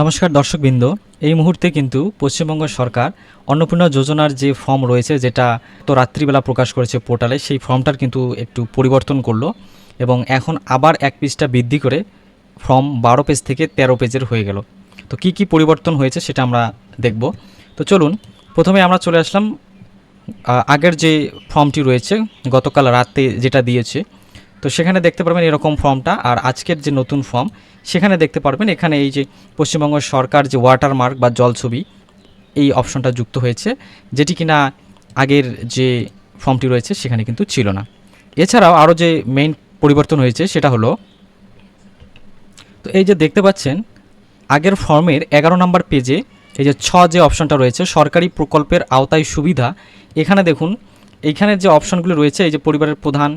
নমস্কার দর্শকবৃন্দ, এই মুহূর্তে কিন্তু পশ্চিমবঙ্গ সরকার অন্নপূর্ণা যোজনার যে ফর্ম রয়েছে, যেটা তো রাত্রিবেলা প্রকাশ করেছে পোর্টালে, সেই ফর্মটার কিন্তু একটু পরিবর্তন করলো এবং এখন আবার এক পেজটা বৃদ্ধি করে ফর্ম 12 পেজ থেকে 13 পেজের হয়ে গেল। তো কি কি পরিবর্তন হয়েছে সেটা আমরা দেখব। তো চলুন, প্রথমে আমরা চলে আসলাম আগের যে ফর্মটি রয়েছে গতকাল রাতে যেটা দিয়েছে, তো সেখানে দেখতে পারবেন এরকম ফর্মটা। আর আজকের যে নতুন ফর্ম সেখানে দেখতে পারবেন এখানে এই যে পশ্চিমবঙ্গ সরকার যে ওয়াটারমার্ক বা জলছবি, এই অপশনটা যুক্ত হয়েছে, যেটি কিনা আগের যে ফর্মটি রয়েছে সেখানে কিন্তু ছিল না। এছাড়াও আরও যে মেইন পরিবর্তন হয়েছে সেটা হলো, তো এই যে দেখতে পাচ্ছেন আগের ফর্মের 11 নম্বর পেজে এই যে যে অপশনটা রয়েছে সরকারি প্রকল্পের আওতায় সুবিধা, এখানে দেখুন এইখানে যে অপশনগুলো রয়েছে, এই যে পরিবারের প্রধান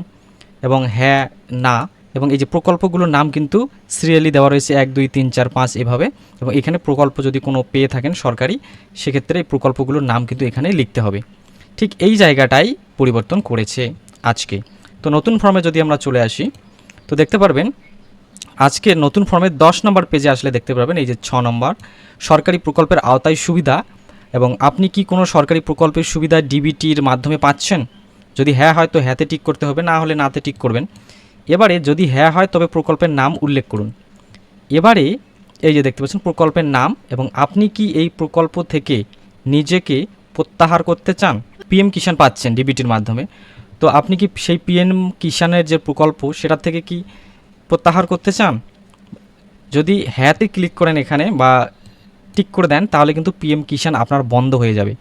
এবং হ্যাঁ না, এবং এই যে প্রকল্পগুলোর নাম কিন্তু সিরিয়ালি দেওয়া রয়েছে 1 2 3 4 5 এভাবে। এবং এখানে প্রকল্প যদি কোনো পেয়ে থাকেন সরকারি, সেক্ষেত্রে এই প্রকল্পগুলোর নাম কিন্তু এখানে লিখতে হবে। ঠিক এই জায়গাটাই পরিবর্তন করেছে আজকে। তো নতুন ফর্মে যদি আমরা চলে আসি, তো দেখতে পারবেন আজকের নতুন ফর্মের 10 নম্বর পেজে আসলে দেখতে পারবেন এই যে 6 নম্বর সরকারি প্রকল্পের আওতায় সুবিধা, এবং আপনি কি কোনো সরকারি প্রকল্পের সুবিধা ডিবিটির মাধ্যমে পাচ্ছেন? যদি হ্যাঁ হয় তো হ্যাঁতে টিক করতে হবে, না হলে নাতে টিক করবেন। এবারে যদি হ্যাঁ হয় তবে প্রকল্পের নাম উল্লেখ করুন। এবারে এই যে দেখতে পাচ্ছেন প্রকল্পের নাম, এবং আপনি কি এই প্রকল্প থেকে নিজেকে প্রত্যাহার করতে চান? পিএম কিষাণ পাচ্ছেন ডিবিটির মাধ্যমে, তো আপনি কি সেই পিএম কিষাণের যে প্রকল্প সেটা থেকে কি প্রত্যাহার করতে চান? যদি হ্যাঁতে ক্লিক করেন এখানে বা টিক করে দেন, তাহলে কিন্তু পিএম কিষাণ আপনার বন্ধ হয়ে যাবে।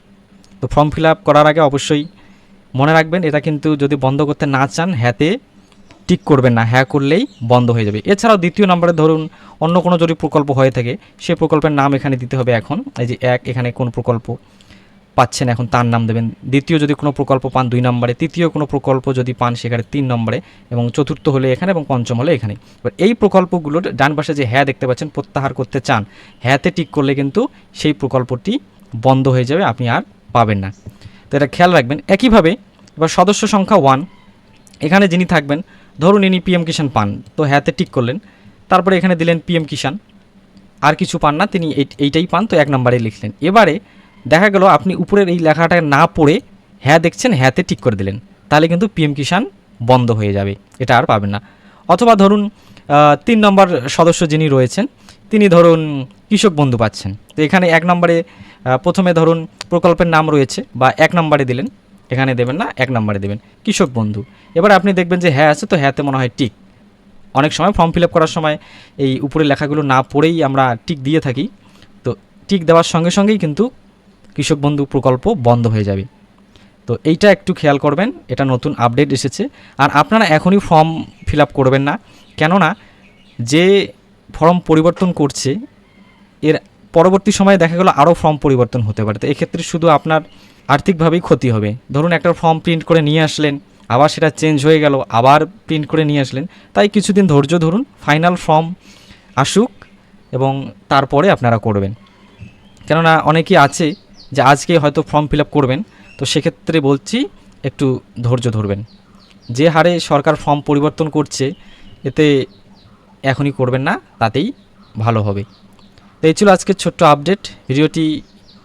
তো ফর্ম ফিল আপ করার আগে অবশ্যই মনে রাখবেন, এটা কিন্তু যদি বন্ধ করতে না চান হ্যাঁতে টিক করবেন না, হ্যাঁ করলেই বন্ধ হয়ে যাবে। এছাড়াও দ্বিতীয় নম্বরে ধরুন অন্য কোনো যদি প্রকল্প হয়ে থাকে, সেই প্রকল্পের নাম এখানে দিতে হবে। এখন এই যে এখানে কোন প্রকল্প পাচ্ছেন এখন তার নাম দেবেন। দ্বিতীয় যদি কোনো প্রকল্প পান 2 নম্বরে, তৃতীয় কোনো প্রকল্প যদি পান সেখানে 3 নম্বরে, এবং চতুর্থ হলে এখানে, এবং পঞ্চম হলে এখানে। এবার এই প্রকল্পগুলোর ডান পাশে যে হ্যাঁ দেখতে পাচ্ছেন প্রত্যাহার করতে চান, হ্যাঁতে টিক করলে কিন্তু সেই প্রকল্পটি বন্ধ হয়ে যাবে, আপনি আর পাবেন না। তো এটা খেয়াল রাখবেন। একইভাবে এবার সদস্য সংখ্যা 1, এখানে যিনি থাকবেন, ধরুন ইনি পিএম কিষাণ পান, তো হ্যাঁতে টিক করলেন, তারপরে এখানে দিলেন পিএম কিষাণ, আর কিছু পান না, তিনি এইটাই পান, তো 1 নম্বরে লিখলেন। এবারে দেখা গেল আপনি উপরের এই লেখাটা না পড়ে হ্যাঁ দেখছেন, হ্যাঁতে টিক করে দিলেন, তাহলে কিন্তু পিএম কিষাণ বন্ধ হয়ে যাবে, এটা আর পাবেন না। অথবা ধরুন 3 নম্বর সদস্য যিনি রয়েছেন, তিনি ধরুন কৃষক বন্ধু পাচ্ছেন, তো এখানে 1 নম্বরে প্রথমে ধরুন প্রকল্পের নাম রয়েছে, বা 1 নম্বরে দিলেন, এখানে দেবেন না, 1 নম্বরে দেবেন কৃষক বন্ধু। এবার আপনি দেখবেন যে হ্যাঁ আছে, তো হ্যাঁতে মনে হয় টিক। অনেক সময় ফর্ম ফিল আপ করার সময় এই উপরের লেখাগুলো না পড়েই আমরা টিক দিয়ে থাকি, তো টিক দেওয়ার সঙ্গে সঙ্গেই কিন্তু কৃষক বন্ধু প্রকল্প বন্ধ হয়ে যাবে। তো এইটা একটু খেয়াল করবেন, এটা নতুন আপডেট এসেছে। আর আপনারা এখনই ফর্ম ফিল আপ করবেন না, কেননা যে ফর্ম পরিবর্তন করছে এর পরবর্তী সময়ে দেখা গেলো আরও ফর্ম পরিবর্তন হতে পারে। তো এক্ষেত্রে শুধু আপনার আর্থিকভাবেই ক্ষতি হবে। ধরুন একটা ফর্ম প্রিন্ট করে নিয়ে আসলেন, আবার সেটা চেঞ্জ হয়ে গেল, আবার প্রিন্ট করে নিয়ে আসলেন। তাই কিছুদিন ধৈর্য ধরুন, ফাইনাল ফর্ম আসুক এবং তারপরে আপনারা করবেন। কেননা অনেকেই আছে যে আজকে হয়তো ফর্ম ফিল আপ করবেন, তো সেক্ষেত্রে বলছি একটু ধৈর্য ধরবেন। যে হারে সরকার ফর্ম পরিবর্তন করছে, এতে এখনই করবেন না, তাতেই ভালো হবে। তো এই ছিল আজকের ছোট্ট আপডেট। ভিডিওটি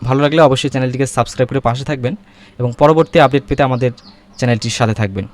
ভালো লাগলে অবশ্যই চ্যানেলটিকে সাবস্ক্রাইব করে পাশে থাকবেন, এবং পরবর্তী আপডেট পেতে আমাদের চ্যানেলটির সাথে থাকবেন।